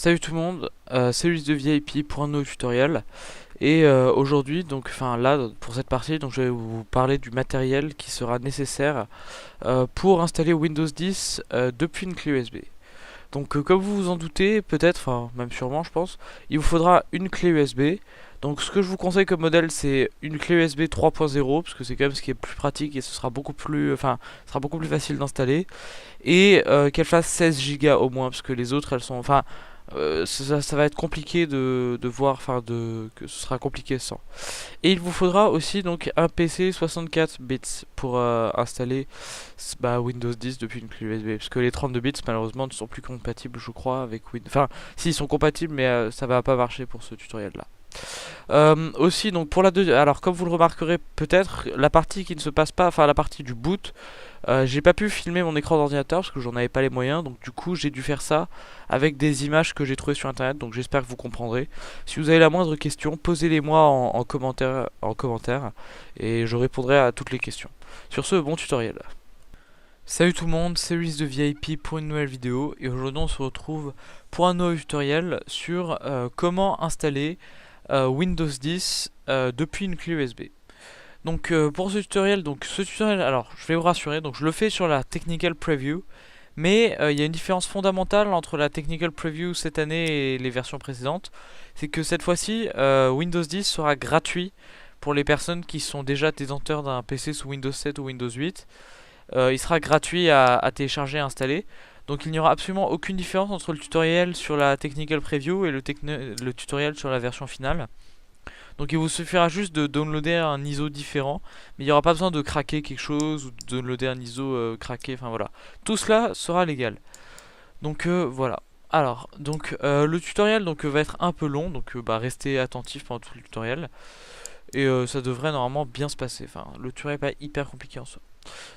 Salut tout le monde, c'est Ulysse de VIP pour un nouveau tutoriel. Et aujourd'hui, donc, enfin là, pour cette partie, donc je vais vous parler du matériel qui sera nécessaire pour installer Windows 10 depuis une clé USB. Donc comme vous vous en doutez, peut-être, enfin même sûrement je pense, il vous faudra une clé USB. Donc ce que je vous conseille comme modèle, c'est une clé USB 3.0 parce que c'est quand même ce qui est plus pratique et ce sera beaucoup plus, ce sera beaucoup plus facile d'installer. Et qu'elle fasse 16 Go au moins parce que les autres elles sont, ça va être compliqué de voir, que ce sera compliqué sans. Et il vous faudra aussi donc un PC 64 bits pour installer Windows 10 depuis une clé USB. Parce que les 32 bits malheureusement ne sont plus compatibles, je crois, avec Windows. Enfin, si, ils sont compatibles, mais ça va pas marcher pour ce tutoriel là. Aussi, donc pour la deuxième, alors comme vous le remarquerez peut-être, la partie qui ne se passe pas, enfin la partie du boot, j'ai pas pu filmer mon écran d'ordinateur parce que j'en avais pas les moyens, donc du coup j'ai dû faire ça avec des images que j'ai trouvées sur internet, donc j'espère que vous comprendrez. Si vous avez la moindre question, posez-les moi en commentaire et je répondrai à toutes les questions. Sur ce, bon tutoriel. Salut tout le monde, c'est Ulysse de VIP pour une nouvelle vidéo et aujourd'hui on se retrouve pour un nouveau tutoriel sur comment installer Windows 10 depuis une clé USB. Donc pour ce tutoriel, alors je vais vous rassurer, donc je le fais sur la Technical Preview, mais il y a une différence fondamentale entre la Technical Preview cette année et les versions précédentes, c'est que cette fois-ci Windows 10 sera gratuit pour les personnes qui sont déjà détenteurs d'un PC sous Windows 7 ou Windows 8. Il sera gratuit à télécharger et installer. Donc il n'y aura absolument aucune différence entre le tutoriel sur la Technical Preview et le tutoriel sur la version finale. Donc il vous suffira juste de downloader un ISO différent, mais il n'y aura pas besoin de craquer quelque chose ou de downloader un ISO craqué, enfin voilà. Tout cela sera légal. Donc voilà. Alors, donc le tutoriel va être un peu long, donc restez attentif pendant tout le tutoriel. Et ça devrait normalement bien se passer. Enfin, le tutoriel n'est pas hyper compliqué en soi.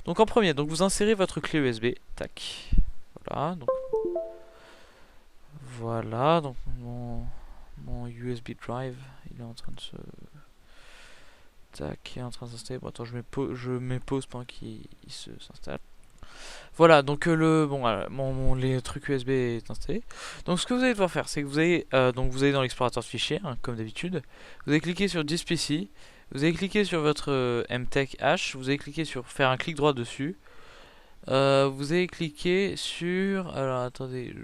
Donc en premier, donc vous insérez votre clé USB. Tac. Voilà, donc mon USB drive, il est en train de se... Tac, il est en train de s'installer. Bon, attends, je mets pause pendant qu'il s'installe. Voilà, donc les trucs USB est installé. Donc ce que vous allez devoir faire, c'est que vous allez dans l'explorateur de fichiers, hein, comme d'habitude. Vous allez cliquer sur This PC. Vous allez cliquer sur votre MTech H. Vous allez cliquer sur faire un clic droit dessus. Vous allez cliquer sur... Alors attendez,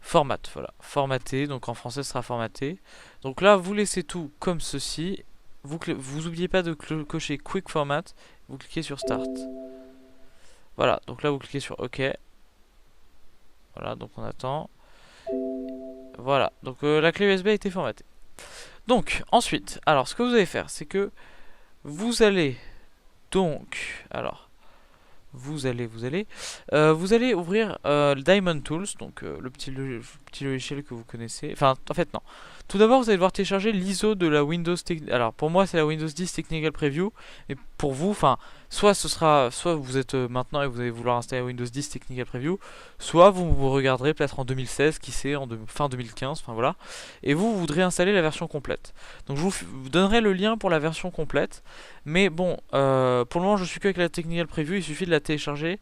format, voilà, formaté, donc en français ce sera formaté. Donc là, vous laissez tout comme ceci. Vous oubliez pas de cocher Quick Format. Vous cliquez sur Start. Voilà, donc là vous cliquez sur OK. Voilà, donc on attend. Voilà, donc la clé USB a été formatée. Donc ensuite, alors ce que vous allez faire, c'est que vous allez vous allez ouvrir le Diamond Tools, donc le petit logiciel que vous connaissez. Enfin, en fait, non. Tout d'abord, vous allez devoir télécharger l'ISO de la Windows. Alors, pour moi, c'est la Windows 10 Technical Preview. Et pour vous, enfin, soit vous êtes maintenant et vous allez vouloir installer Windows 10 Technical Preview, soit vous regarderez peut-être en 2016, qui sait, fin 2015, enfin voilà. Et vous voudrez installer la version complète. Donc, je vous donnerai le lien pour la version complète. Mais bon, pour le moment, je suis que avec la Technical Preview. Il suffit de la télécharger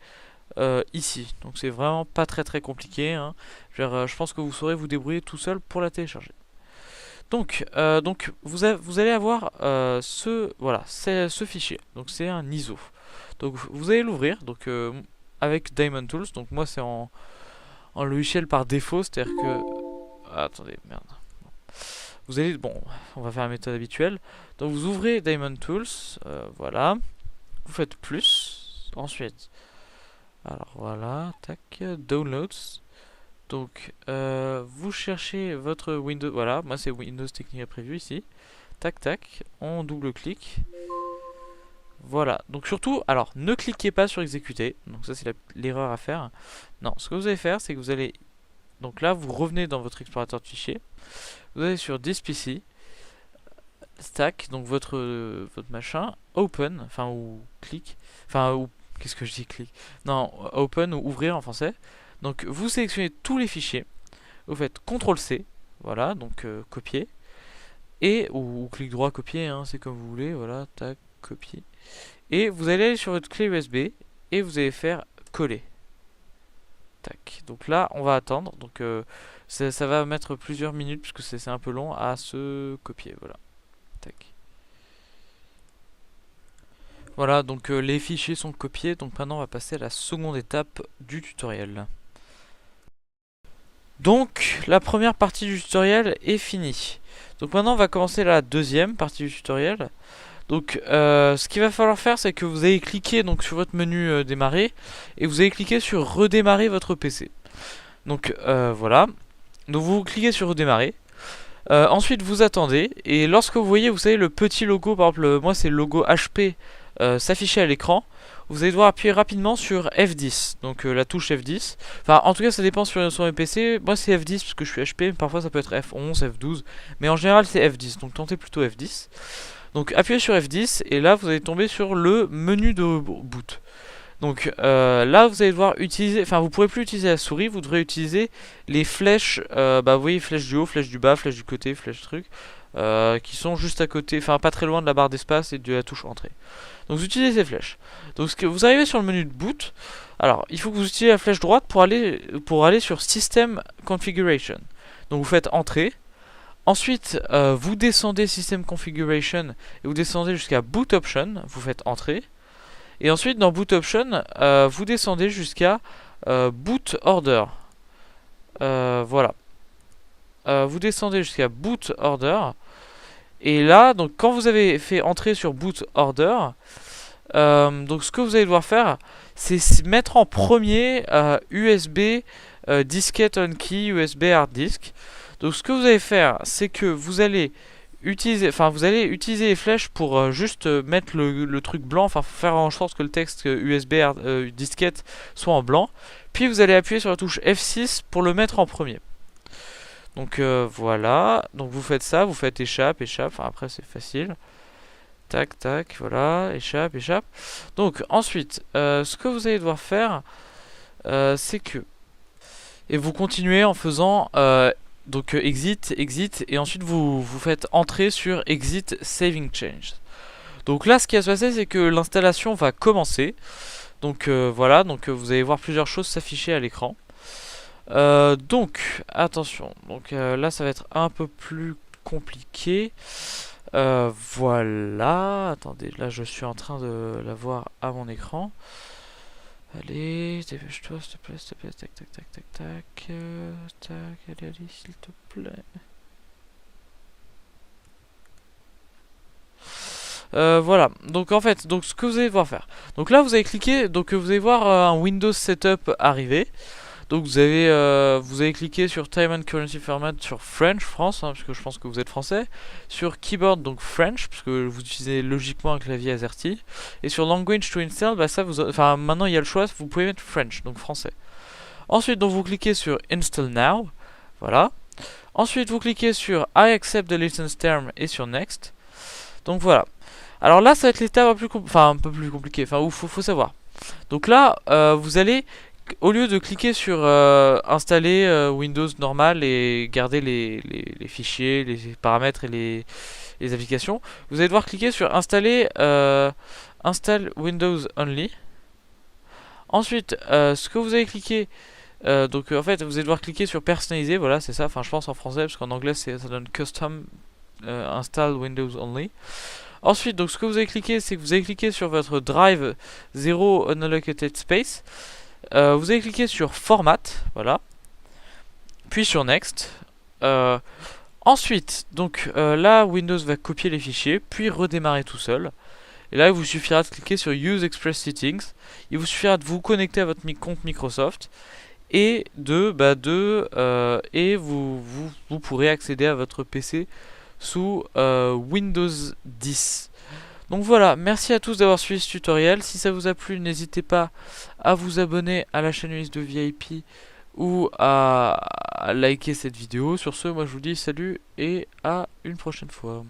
ici. Donc c'est vraiment pas très compliqué, hein. Je pense que vous saurez vous débrouiller tout seul pour la télécharger. Donc vous allez avoir ce fichier. Donc c'est un ISO. Donc vous allez l'ouvrir avec Diamond Tools. Donc moi c'est en logiciel par défaut, c'est-à-dire que attendez, merde. On va faire la méthode habituelle. Donc vous ouvrez Diamond Tools, voilà. Vous faites plus. Ensuite, alors voilà, tac, Downloads. Donc vous cherchez votre Windows, voilà, moi c'est Windows Technical Preview ici. Tac tac, on double-clique. Voilà, donc surtout, alors ne cliquez pas sur exécuter. Donc ça c'est l'erreur à faire. Non, ce que vous allez faire, c'est que vous allez, donc là vous revenez dans votre explorateur de fichiers. Vous allez sur This PC, Stack, donc votre machin, Open, enfin ou clic, enfin ou qu'est-ce que je dis clic, non, Open ou ouvrir en français. Donc vous sélectionnez tous les fichiers, vous faites CTRL C, voilà, donc copier, et ou clic droit copier, hein, c'est comme vous voulez, voilà, tac, copier, et vous allez aller sur votre clé USB et vous allez faire coller. Tac. Donc là, on va attendre. Donc ça va mettre plusieurs minutes puisque c'est un peu long à se copier. Voilà. Tac. Voilà, donc les fichiers sont copiés. Donc maintenant, on va passer à la seconde étape du tutoriel. Donc la première partie du tutoriel est finie. Donc maintenant, on va commencer la deuxième partie du tutoriel. Donc ce qu'il va falloir faire, c'est que vous allez cliquer donc sur votre menu démarrer et vous allez cliquer sur redémarrer votre PC. Donc voilà. Donc vous cliquez sur redémarrer. Ensuite vous attendez et lorsque vous voyez, vous savez, le petit logo, par exemple moi c'est le logo HP s'afficher à l'écran, vous allez devoir appuyer rapidement sur F10, donc la touche F10. Enfin en tout cas ça dépend sur mes PC, moi c'est F10 parce que je suis HP, mais parfois ça peut être F11, F12, mais en général c'est F10, donc tentez plutôt F10. Donc appuyez sur F10 et là vous allez tomber sur le menu de boot. Donc là vous allez devoir utiliser, enfin vous pourrez plus utiliser la souris, vous devrez utiliser les flèches, vous voyez, flèches du haut, flèches du bas, flèches du côté, flèches truc, qui sont juste à côté, enfin pas très loin de la barre d'espace et de la touche entrée. Donc vous utilisez ces flèches. Donc vous arrivez sur le menu de boot, alors il faut que vous utilisez la flèche droite pour aller sur System Configuration. Donc vous faites entrée. Ensuite, vous descendez System Configuration et vous descendez jusqu'à Boot Option, vous faites entrée. Et ensuite, dans Boot Option, vous descendez jusqu'à Boot Order. Voilà. Vous descendez jusqu'à Boot Order. Et là, donc quand vous avez fait entrer sur Boot Order, donc ce que vous allez devoir faire, c'est mettre en premier USB Disket on Key, USB Hard Disk. Donc ce que vous allez faire, c'est que vous allez utiliser les flèches pour juste mettre le truc blanc, enfin faire en sorte que le texte USB disquette soit en blanc. Puis vous allez appuyer sur la touche F6 pour le mettre en premier. Donc voilà, donc vous faites ça, vous faites échappe, enfin après c'est facile. Tac, tac, voilà, échappe. Donc ensuite, ce que vous allez devoir faire, c'est que... Et vous continuez en faisant... donc exit, et ensuite vous faites entrer sur exit saving change. Donc là ce qui va se passer, c'est que l'installation va commencer. Donc voilà, donc vous allez voir plusieurs choses s'afficher à l'écran. Donc attention, donc là ça va être un peu plus compliqué. Voilà, attendez, là je suis en train de la voir à mon écran. Allez, dépêche-toi, s'il te plaît, tac, tac, tac, tac, tac, tac, allez, s'il te plaît. Voilà, donc en fait, donc ce que vous allez devoir faire. Donc là, vous allez cliquer, donc vous allez voir un Windows Setup arriver. Donc vous allez cliquer sur Time and Currency Format sur French, France, hein, parce que je pense que vous êtes français. Sur Keyboard, donc French, parce que vous utilisez logiquement un clavier AZERTY. Et sur Language to Install, bah ça enfin maintenant il y a le choix, vous pouvez mettre French, donc français. Ensuite, donc vous cliquez sur Install Now, voilà. Ensuite, vous cliquez sur I accept the license term et sur Next. Donc voilà. Alors là, ça va être l'étape un peu plus compliquée, enfin où faut savoir. Donc là, vous allez, au lieu de cliquer sur installer Windows normal et garder les fichiers, les paramètres et les applications, vous allez devoir cliquer sur installer Install Windows Only. Ensuite, ce que vous allez cliquer, donc en fait vous allez devoir cliquer sur personnaliser, voilà c'est ça, enfin je pense en français parce qu'en anglais ça donne Custom Install Windows Only. Ensuite, donc ce que vous allez cliquer, c'est que vous allez cliquer sur votre drive 0 unallocated space. Vous allez cliquer sur Format, voilà. Puis sur Next. Ensuite, donc là, Windows va copier les fichiers, puis redémarrer tout seul. Et là, il vous suffira de cliquer sur Use Express Settings. Il vous suffira de vous connecter à votre compte Microsoft. Et vous pourrez accéder à votre PC sous Windows 10. Donc voilà, merci à tous d'avoir suivi ce tutoriel. Si ça vous a plu, n'hésitez pas à vous abonner à la chaîne Ulysse de VIP ou à liker cette vidéo. Sur ce, moi je vous dis salut et à une prochaine fois.